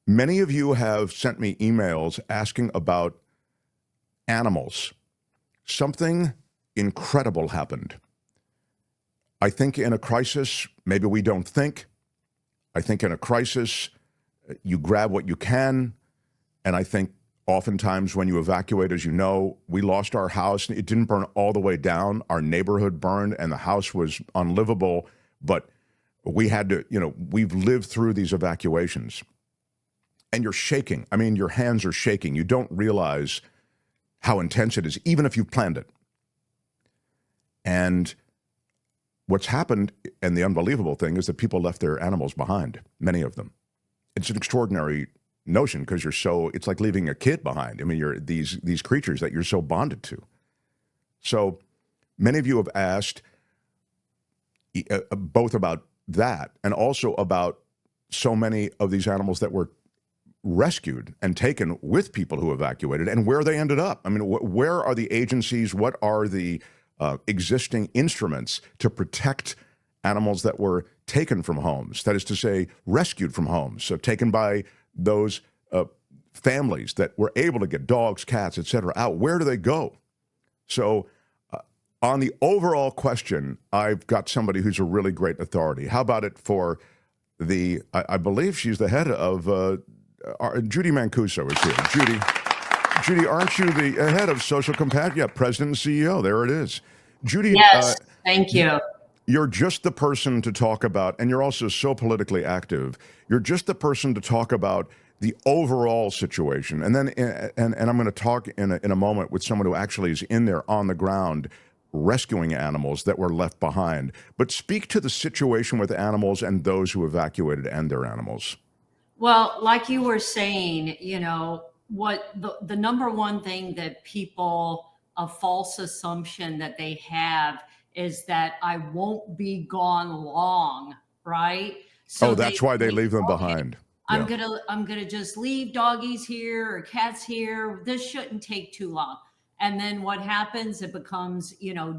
Many of you have sent me emails asking about animals. Something incredible happened. I think in a crisis, maybe we don't think. I think in a crisis, you grab what you can. And I think oftentimes when you evacuate, as you know, we lost our house. It didn't burn all the way down. Our neighborhood burned and the house was unlivable. But we had to, we've lived through these evacuations. And you're shaking. I mean, your hands are shaking. You don't realize how intense it is, even if you've planned it. And what's happened, and the unbelievable thing, is that people left their animals behind, many of them. It's an extraordinary notion because it's like leaving a kid behind. I mean, you're these creatures that you're so bonded to. So many of you have asked both about that and also about so many of these animals that were rescued and taken with people who evacuated and where they ended up. I mean, where are the agencies? What are the existing instruments to protect animals that were taken from homes? That is to say, rescued from homes, so taken by those families that were able to get dogs, cats, etc. out. Where do they go? So on the overall question, I've got somebody who's a really great authority. How about it for I believe she's the head of Judy Mancuso is here. Judy, aren't you the head of Social Compassion? Yeah, President and CEO. There it is. Judy. Yes, thank you. You're just the person to talk about, and you're also so politically active. You're just the person to talk about the overall situation. And then, and I'm going to talk in a moment with someone who actually is in there on the ground rescuing animals that were left behind. But speak to the situation with animals and those who evacuated and their animals. Well, like you were saying, what the number one thing that people, a false assumption that they have is that I won't be gone long, right? So that's why they leave them behind. I'm gonna just leave doggies here or cats here. This shouldn't take too long. And then what happens? It becomes,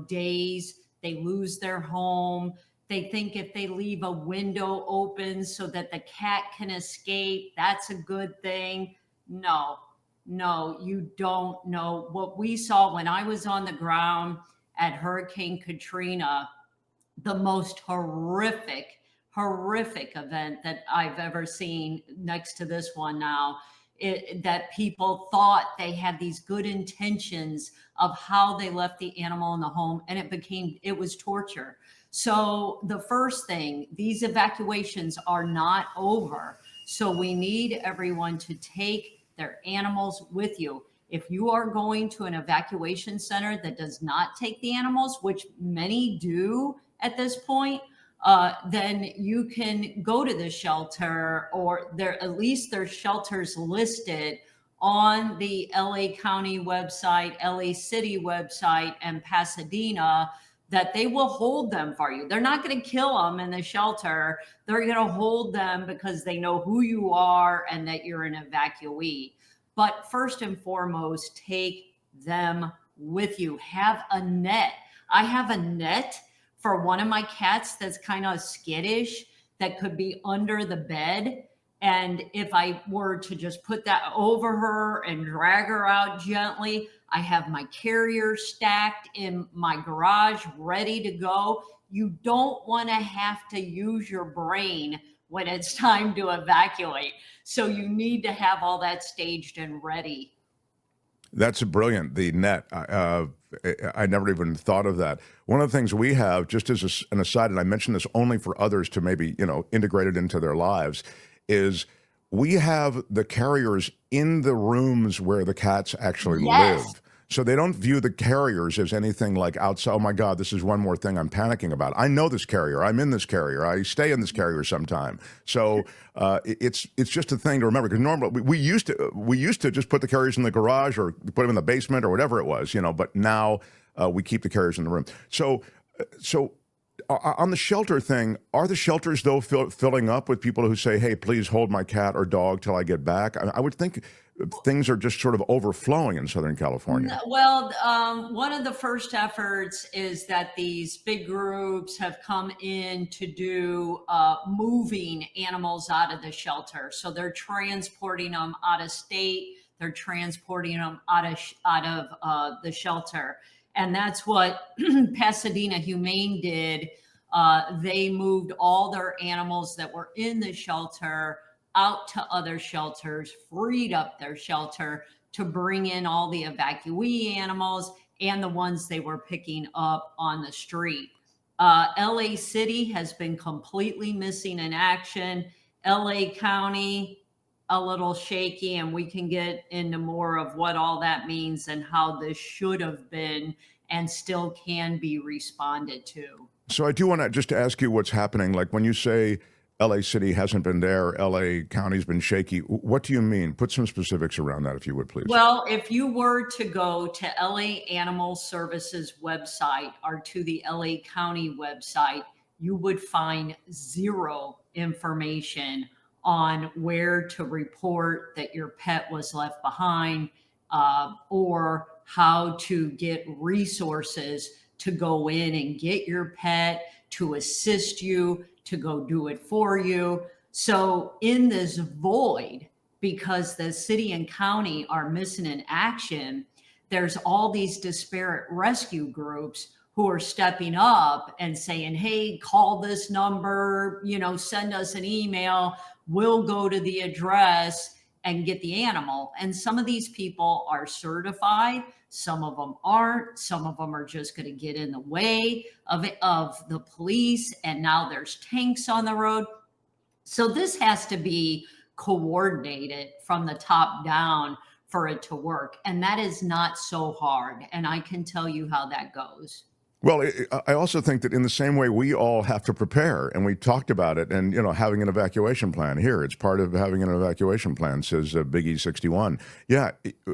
days. They lose their home. They think if they leave a window open so that the cat can escape, that's a good thing. No, you don't know. What we saw when I was on the ground at Hurricane Katrina, the most horrific event that I've ever seen next to this one now, that people thought they had these good intentions of how they left the animal in the home, and it was torture. So the first thing, these evacuations are not over. So we need everyone to take their animals with you. If you are going to an evacuation center that does not take the animals, which many do at this point, then you can go to the shelter, or at least there's shelters listed on the LA County website, LA City website, and Pasadena, that they will hold them for you. They're not going to kill them in the shelter. They're going to hold them because they know who you are and that you're an evacuee. But first and foremost, take them with you. Have a net. I have a net for one of my cats that's kind of skittish that could be under the bed. And if I were to just put that over her and drag her out gently, I have my carrier stacked in my garage ready to go. You don't want to have to use your brain when it's time to evacuate. So you need to have all that staged and ready. That's brilliant, the net. I never even thought of that. One of the things we have, just as an aside, and I mention this only for others to maybe, integrate it into their lives, is we have the carriers in the rooms where the cats actually live. So they don't view the carriers as anything like outside. Oh my God, this is one more thing I'm panicking about. I know this carrier. I'm in this carrier. I stay in this carrier sometime. So it's just a thing to remember, because normally we used to just put the carriers in the garage or put them in the basement or whatever it was, but now we keep the carriers in the room. So on the shelter thing, are the shelters, though, filling up with people who say, hey, please hold my cat or dog till I get back? I would think things are just sort of overflowing in Southern California. Well, one of the first efforts is that these big groups have come in to do moving animals out of the shelter. So they're transporting them out of state. They're transporting them out of the shelter. And that's what Pasadena Humane did. They moved all their animals that were in the shelter out to other shelters, freed up their shelter to bring in all the evacuee animals and the ones they were picking up on the street. LA City has been completely missing in action. LA County, a little shaky, and we can get into more of what all that means and how this should have been and still can be responded to. So I do want to just ask you what's happening. Like when you say LA City hasn't been there, LA County's been shaky, what do you mean? Put some specifics around that, if you would, please. Well, if you were to go to LA Animal Services website or to the LA County website, you would find zero information on where to report that your pet was left behind, or how to get resources to go in and get your pet, to assist you, to go do it for you. So in this void, because the city and county are missing in action, there's all these disparate rescue groups who are stepping up and saying, hey, call this number, send us an email. We'll go to the address and get the animal. And some of these people are certified. Some of them aren't. Some of them are just going to get in the way of the police. And now there's tanks on the road. So this has to be coordinated from the top down for it to work. And that is not so hard. And I can tell you how that goes. Well, I also think that in the same way we all have to prepare, and we talked about it, and having an evacuation plan here, it's part of having an evacuation plan, says Biggie 61. Yeah,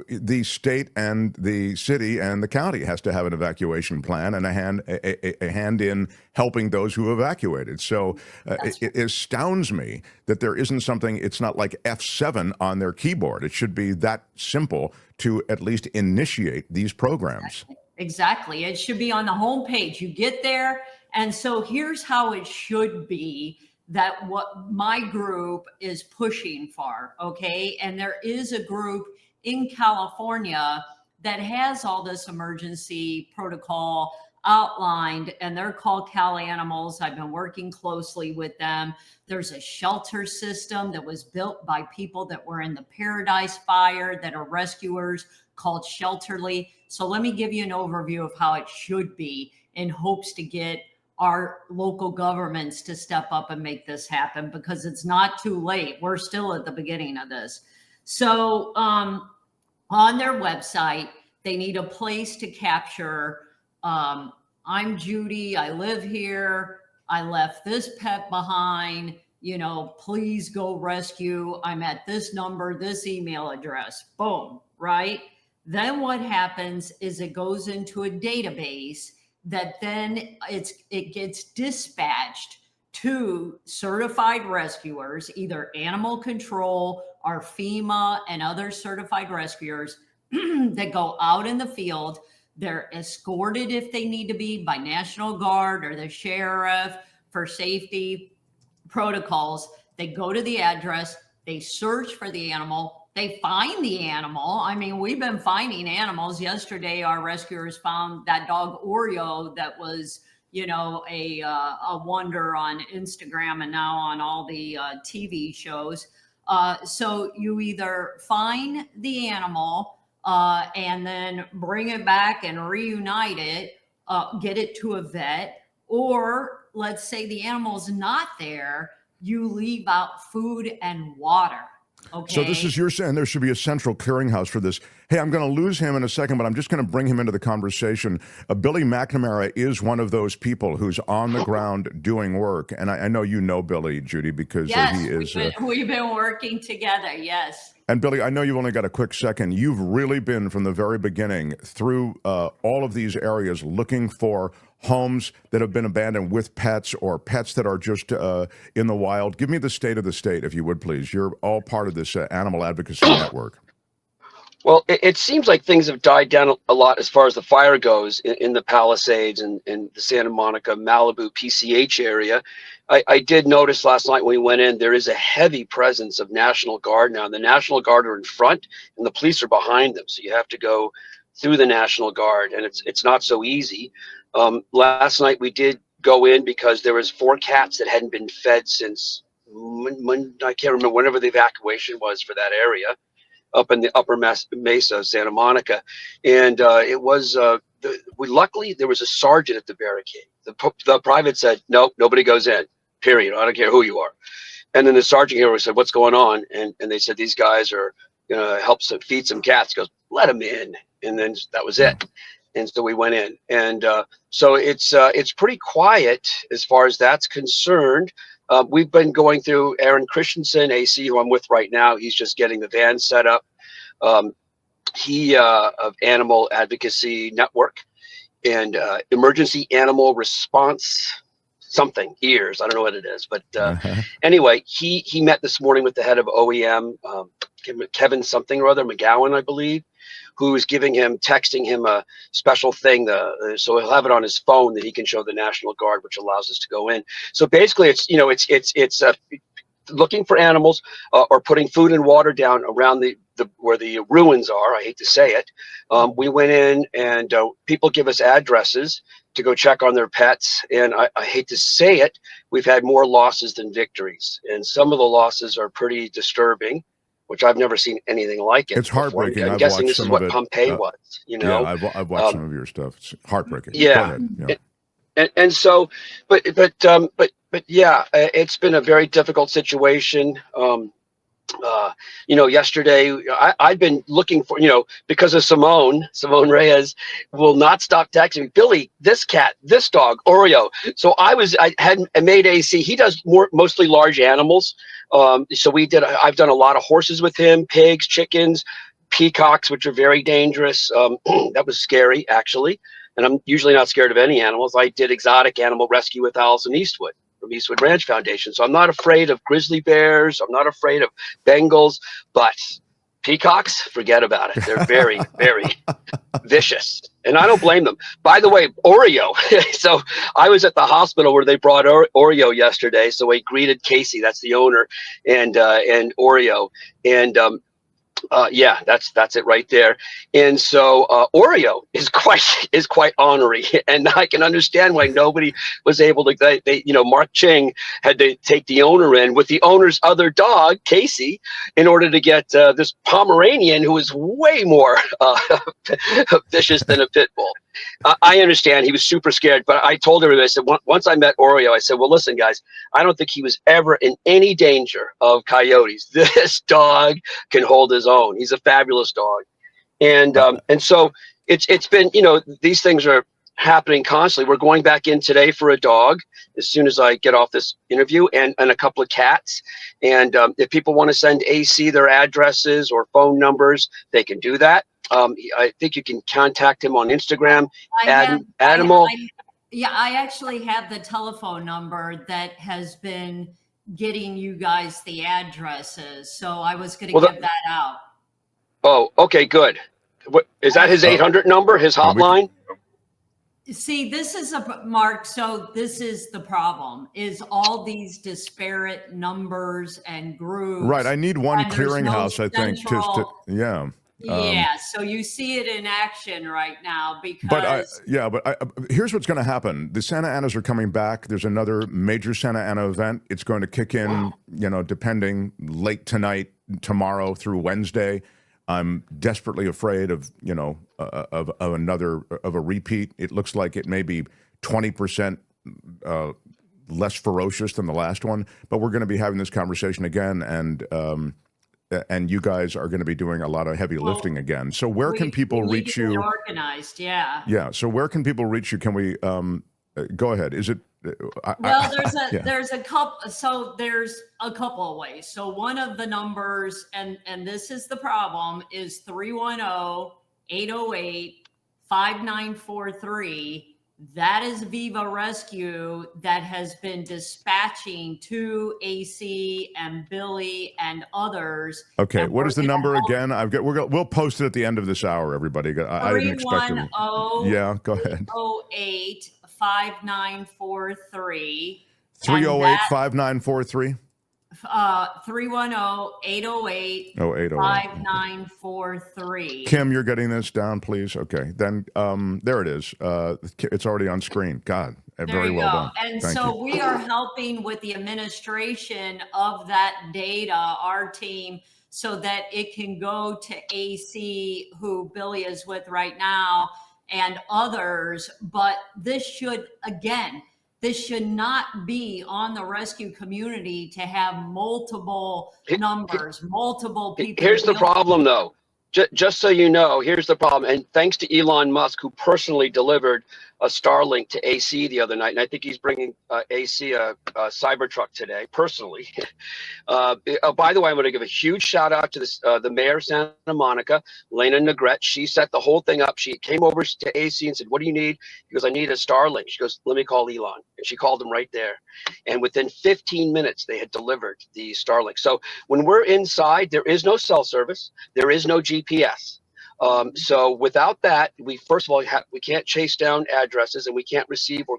the state and the city and the county has to have an evacuation plan and a hand in helping those who evacuated. So it astounds me that there isn't something, it's not like F7 on their keyboard. It should be that simple to at least initiate these programs. Exactly. It should be on the homepage. You get there. And so here's how it should be, that what my group is pushing for. Okay. And there is a group in California that has all this emergency protocol outlined, and they're called Cal Animals. I've been working closely with them. There's a shelter system that was built by people that were in the Paradise Fire that are rescuers, called Shelterly. So let me give you an overview of how it should be in hopes to get our local governments to step up and make this happen, because it's not too late. We're still at the beginning of this. So on their website, they need a place to capture, I'm Judy, I live here, I left this pet behind, please go rescue. I'm at this number, this email address, boom, right? Then what happens is it goes into a database that then it gets dispatched to certified rescuers, either animal control or FEMA and other certified rescuers that go out in the field. They're escorted if they need to be by National Guard or the sheriff for safety protocols. They go to the address, they search for the animal, they find the animal. I mean, we've been finding animals. Yesterday, our rescuers found that dog Oreo that was, a wonder on Instagram and now on all the TV shows. So you either find the animal and then bring it back and reunite it, get it to a vet, or let's say the animal's not there, you leave out food and water. Okay. So this is, you're saying there should be a central clearinghouse for this. Hey, I'm going to lose him in a second, but I'm just going to bring him into the conversation. Billy McNamara is one of those people who's on the ground doing work. And I know you know Billy, Judy, because yes, he is... we've been working together, yes. And Billy, I know you've only got a quick second. You've really been from the very beginning through all of these areas looking for homes that have been abandoned with pets or pets that are just in the wild. Give me the state of the state, if you would, please. You're all part of this animal advocacy network. Well, it seems like things have died down a lot as far as the fire goes in the Palisades and the Santa Monica, Malibu, PCH area. I did notice last night when we went in, there is a heavy presence of National Guard now. The National Guard are in front and the police are behind them. So you have to go through the National Guard, and it's not so easy. Last night we did go in because there was 4 cats that hadn't been fed since, I can't remember, whenever the evacuation was for that area, up in the upper Mesa, Santa Monica. And it was, luckily there was a sergeant at the barricade. The private said, nope, nobody goes in, period. I don't care who you are. And then the sergeant here said, what's going on? And they said, these guys are going to help feed some cats. He goes, let them in. And then that was it. And so we went in. And so it's pretty quiet as far as that's concerned. We've been going through Aaron Christensen, AC, who I'm with right now. He's just getting the van set up. He of Animal Advocacy Network and Emergency Animal Response something, EARS. I don't know what it is. But anyway, he met this morning with the head of OEM, Kevin something or other, McGowan, I believe, who is texting him a special thing. So he'll have it on his phone that he can show the National Guard, which allows us to go in. So basically, it's looking for animals or putting food and water down around where the ruins are. I hate to say it. We went in and people give us addresses to go check on their pets. And I hate to say it, we've had more losses than victories. And some of the losses are pretty disturbing, which I've never seen anything like it. It's heartbreaking. I'm guessing this is what Pompeii was, you know? Yeah, I've watched some of your stuff. It's heartbreaking. Yeah. Go ahead. Yeah. And so, but yeah, it's been a very difficult situation. Yesterday I'd been looking for, because of Simone Reyes will not stop texting me, Billy, this cat, this dog, Oreo. So I had made AC. He does mostly large animals. So I've done a lot of horses with him, pigs, chickens, peacocks, which are very dangerous. That was scary, actually. And I'm usually not scared of any animals. I did exotic animal rescue with Allison Eastwood from Eastwood Ranch Foundation. So I'm not afraid of grizzly bears. I'm not afraid of Bengals, but peacocks, forget about it. They're very, very vicious. And I don't blame them. By the way, Oreo. So I was at the hospital where they brought Oreo yesterday. So I greeted Casey, that's the owner, and Oreo. And yeah, that's it right there. And so Oreo is quite ornery, and I can understand why nobody was able to. Mark Ching had to take the owner in with the owner's other dog, Casey, in order to get this Pomeranian who is way more vicious than a pit bull. I understand he was super scared, but I told everybody, I said, once I met Oreo, I said, well, listen, guys, I don't think he was ever in any danger of coyotes. This dog can hold his own. He's a fabulous dog. And so it's been, these things are happening constantly. We're going back in today for a dog as soon as I get off this interview, and a couple of cats. And if people want to send AC their addresses or phone numbers, they can do that. I think you can contact him on Instagram. I actually have the telephone number that has been getting you guys the addresses. So I was going to give that out. Oh, okay, good. Is that his 800 number, his hotline? See, this is Mark. So this is the problem: is all these disparate numbers and groups. Right. I need one clearinghouse. I think. Yeah. Yeah, so you see it in action right now because. Here's what's going to happen: the Santa Anas are coming back. There's another major Santa Ana event. It's going to kick in, depending late tonight, tomorrow through Wednesday. I'm desperately afraid of a repeat. It looks like it may be 20% less ferocious than the last one, but we're going to be having this conversation again, and you guys are going to be doing a lot of heavy lifting again. So where can people reach you? Organized, yeah. Yeah. So where can people reach you? Can we go ahead? Is it Well, there's a yeah. there's a couple. So there's a couple of ways. So one of the numbers, and this is the problem, is 310-808-5943. That is Viva Rescue that has been dispatching to AC and Billy and others. Okay, And what we're is the gonna number help again? We'll post it at the end of this hour, everybody. I didn't expect to. 310 Yeah, go ahead. 808-5943. 308-5943. 310-808-5943. Kim, you're getting this down, please. Okay, then there it is. It's already on screen. God, very well done. And Thank so you. we are helping with the administration of that data, our team, so that it can go to AC, who Billy is with right now, and others. But this should not be on the rescue community to have multiple numbers, multiple people. Here's the problem, though. Just so you know, here's the problem. And thanks to Elon Musk, who personally delivered a Starlink to AC the other night. And I think he's bringing AC a Cybertruck today, personally. By the way, I'm going to give a huge shout out to the mayor of Santa Monica, Lena Negrete. She set the whole thing up. She came over to AC and said, "What do you need?" He goes, "I need a Starlink." She goes, "Let me call Elon." And she called him right there. And within 15 minutes, they had delivered the Starlink. So when we're inside, there is no cell service. There is no GPS. So without that, first of all, we can't chase down addresses, and we can't receive or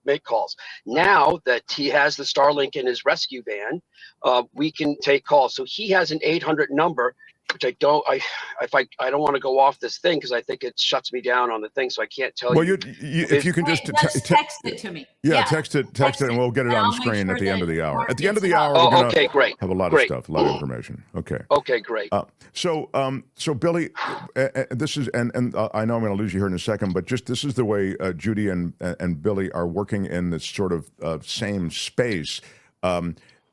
make calls. Now that he has the Starlink in his rescue van, we can take calls. So he has an 800 number, which I don't want to go off this thing because I think it shuts me down on the thing, so I can't tell you. If you can just text it to me. Yeah, text it, and we'll get it on the screen at the end of the hour. At the end of the hour, we're going to have a lot of stuff, a lot of information. Okay. Okay, great. So Billy, this is, and I know I'm going to lose you here in a second, but this is the way Judy and Billy are working in this sort of same space.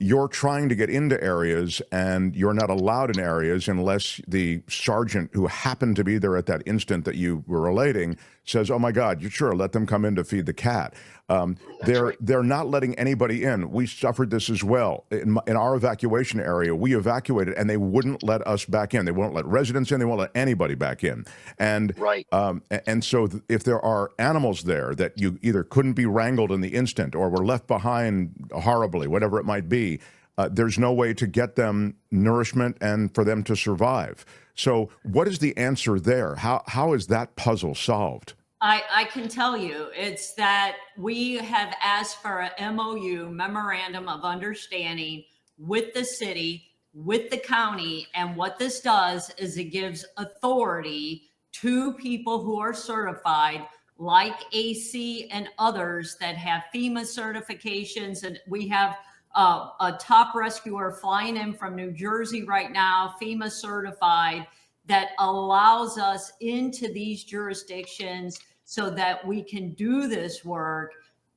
You're trying to get into areas, and you're not allowed in areas unless the sergeant who happened to be there at that instant that you were relating says, "Oh my God, you sure let them come in to feed the cat." They're not letting anybody in. We suffered this as well in our evacuation area. We evacuated, and they wouldn't let us back in. They won't let residents in. They won't let anybody back in. And so if there are animals there that you either couldn't be wrangled in the instant or were left behind horribly, whatever it might be, there's no way to get them nourishment and for them to survive. So what is the answer there? How is that puzzle solved? I can tell you, it's that we have asked for a MOU, Memorandum of Understanding, with the city, with the county. And what this does is it gives authority to people who are certified, like AC and others that have FEMA certifications. And we have a top rescuer flying in from New Jersey right now, FEMA certified, that allows us into these jurisdictions so that we can do this work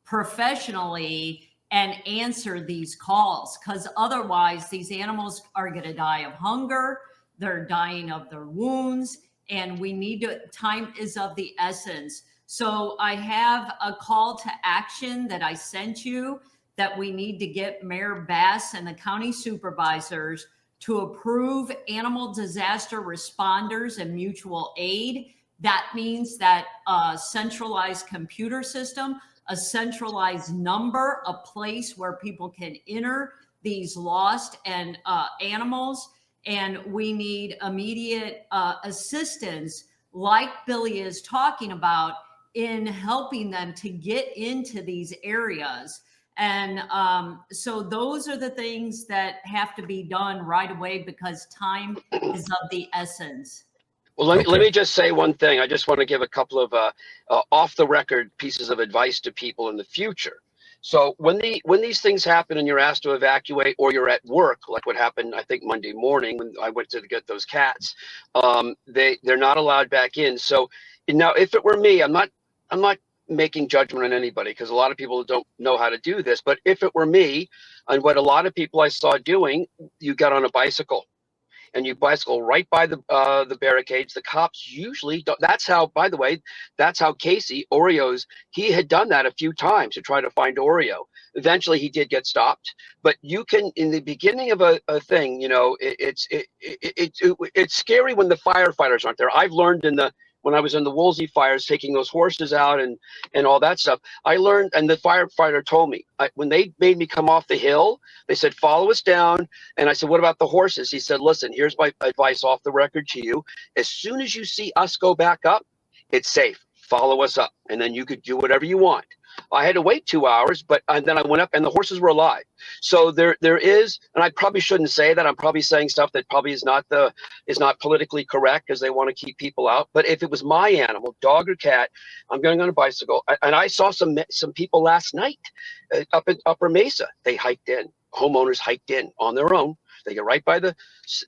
professionally and answer these calls. Because otherwise, these animals are going to die of hunger, they're dying of their wounds, and we need to, time is of the essence. So I have a call to action that I sent you that we need to get Mayor Bass and the county supervisors to approve animal disaster responders and mutual aid. That means that a centralized computer system, a centralized number, a place where people can enter these lost and animals. And we need immediate assistance, like Billy is talking about, in helping them to get into these areas. And so those are the things that have to be done right away because time is of the essence. Well, let me just say one thing. I just want to give a couple of off-the-record pieces of advice to people in the future. So when these things happen and you're asked to evacuate, or you're at work, like what happened, I think Monday morning when I went to get those cats, they're not allowed back in. So now, if it were me, I'm not making judgment on anybody because a lot of people don't know how to do this. But if it were me, and what a lot of people I saw doing, you got on a bicycle and you bicycle right by the barricades, the cops usually don't. That's how, by the way, that's how Casey, Oreo's, he had done that a few times to try to find Oreo. Eventually he did get stopped, but you can, in the beginning of a thing, you know, it's scary when the firefighters aren't there. I've learned when I was in the Woolsey fires, taking those horses out and all that stuff, I learned, and the firefighter told me, when they made me come off the hill, they said, follow us down. And I said, what about the horses? He said, listen, here's my advice off the record to you. As soon as you see us go back up, it's safe. Follow us up, and then you could do whatever you want. I had to wait 2 hours, and then I went up and the horses were alive. So there is, and I probably shouldn't say that. I'm probably saying stuff that probably is not politically correct because they want to keep people out. But if it was my animal, dog or cat, I'm going on a bicycle. And I saw some people last night up in Upper Mesa. They hiked in. Homeowners hiked in on their own. They get right by the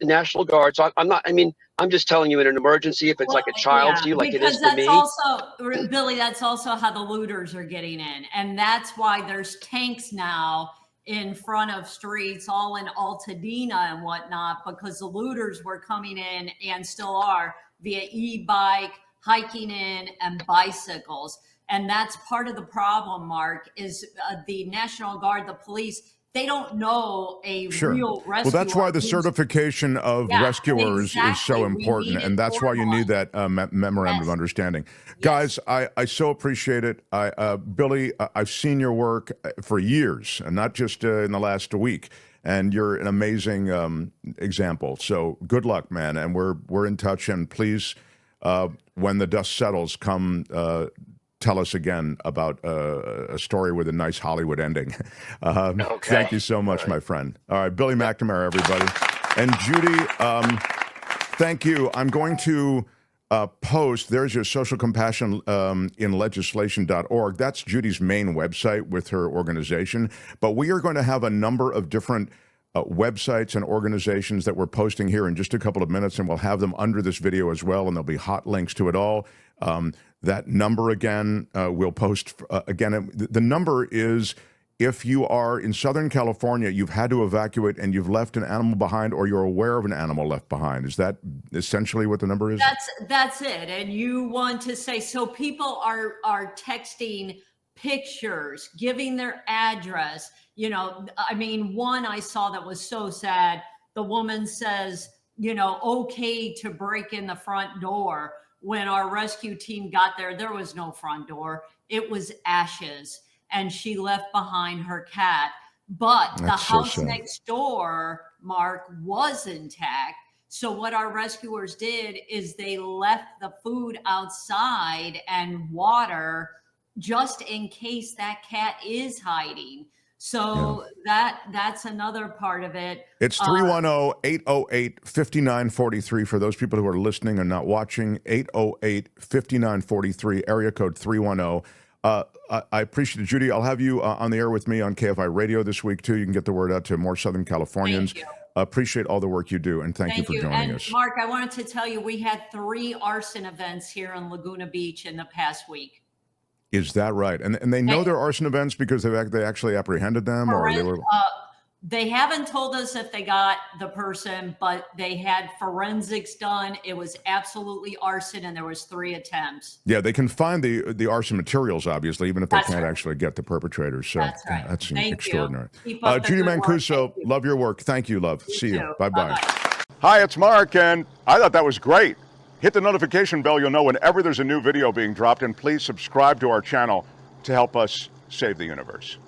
National Guard. So I'm just telling you, in an emergency, if it's like a child to you, like it is for me. Because that's also, Billy, that's also how the looters are getting in. And that's why there's tanks now in front of streets, all in Altadena and whatnot, because the looters were coming in and still are via e-bike, hiking in, and bicycles. And that's part of the problem, Mark, is the National Guard, the police, they don't know a real rescuer. Well, that's why the certification of rescuers is so important, and that's why you need that memorandum of understanding. Yes. Guys, I so appreciate it. Billy, I've seen your work for years, and not just in the last week, and you're an amazing example. So good luck, man, and we're in touch, and please, when the dust settles, come tell us again about a story with a nice Hollywood ending. Okay. Thank you so much, my friend. All right, Billy McNamara, everybody. And Judy, thank you. I'm going to post, there's your social compassion in legislation.org. That's Judy's main website with her organization. But we are going to have a number of different websites and organizations that we're posting here in just a couple of minutes, and we'll have them under this video as well, and there'll be hot links to it all. That number again, we'll post again. The number is, if you are in Southern California, you've had to evacuate and you've left an animal behind, or you're aware of an animal left behind. Is that essentially what the number is? That's it. And you want to say, so people are texting pictures, giving their address. You know, I mean, one I saw that was so sad. The woman says, you know, okay to break in the front door. When our rescue team got there was no front door. It was ashes, and she left behind her cat. But the house next door, Mark, was intact. So what our rescuers did is they left the food outside and water just in case that cat is hiding. So that's another part of it. It's 310-808-5943 for those people who are listening and not watching. 808-5943, area code 310. I appreciate it, Judy. I'll have you on the air with me on KFI Radio this week, too. You can get the word out to more Southern Californians. Thank you. Appreciate all the work you do, and thank you for joining us. Mark, I wanted to tell you, we had 3 arson events here in Laguna Beach in the past week. Is that right? And they know they're arson events because they actually apprehended them, or they were. They haven't told us if they got the person, but they had forensics done. It was absolutely arson, and there was 3 attempts. Yeah, they can find the arson materials, obviously, even if they can't actually get the perpetrators. So that's right. That's extraordinary. Judy Mancuso, love your work. Thank you, love. See you. Bye-bye. Bye-bye. Hi, it's Mark, and I thought that was great. Hit the notification bell. You'll know whenever there's a new video being dropped, and please subscribe to our channel to help us save the universe.